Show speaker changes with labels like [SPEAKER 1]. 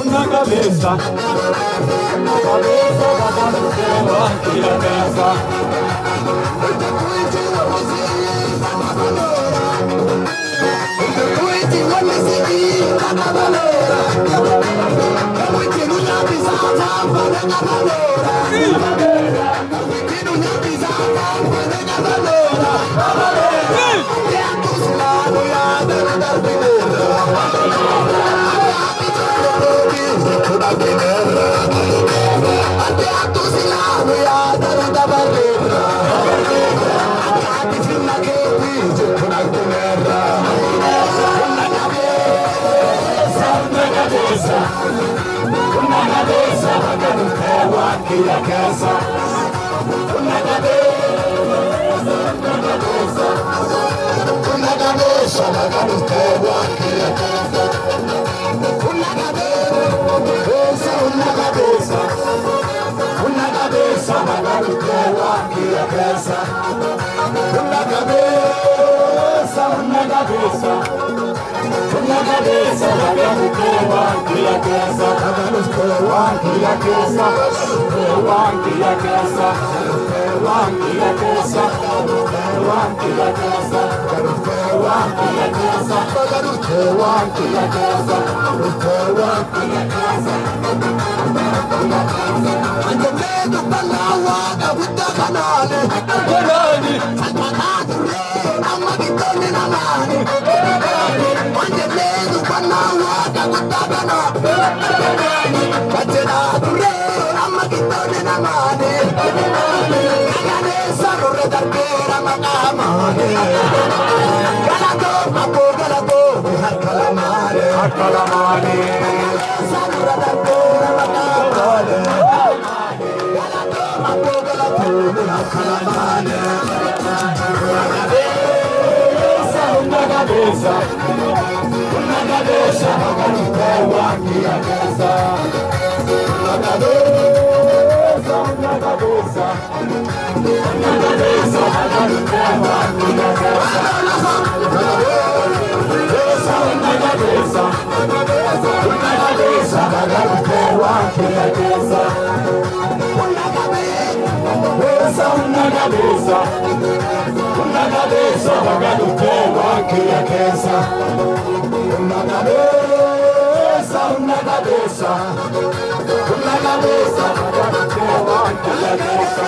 [SPEAKER 1] Una cabeza, aquí la casa.
[SPEAKER 2] La casa, una cabeza, la cabeza, aquí la casa, una cabeza, la cabeza, aquí la casa, una cabeza, la cabeza, aquí la casa, aquí la casa, aquí la casa, aquí la casa, aquí la casa, aquí la casa, aquí la casa, Andando palawa da buta kanale, kanale, kanale, amakitone na mani, andando palawa da buta kanale, kanale, amakitone na mani, kanale sarore darbera makamane, galato, hakalamare, sarore darbera makamane. Una cabeza, aquí la casa, una cabeza, aquí la casa, una cabeza, pagando pelo aquí la casa, una cabeza, pagando pelo aquí la casa.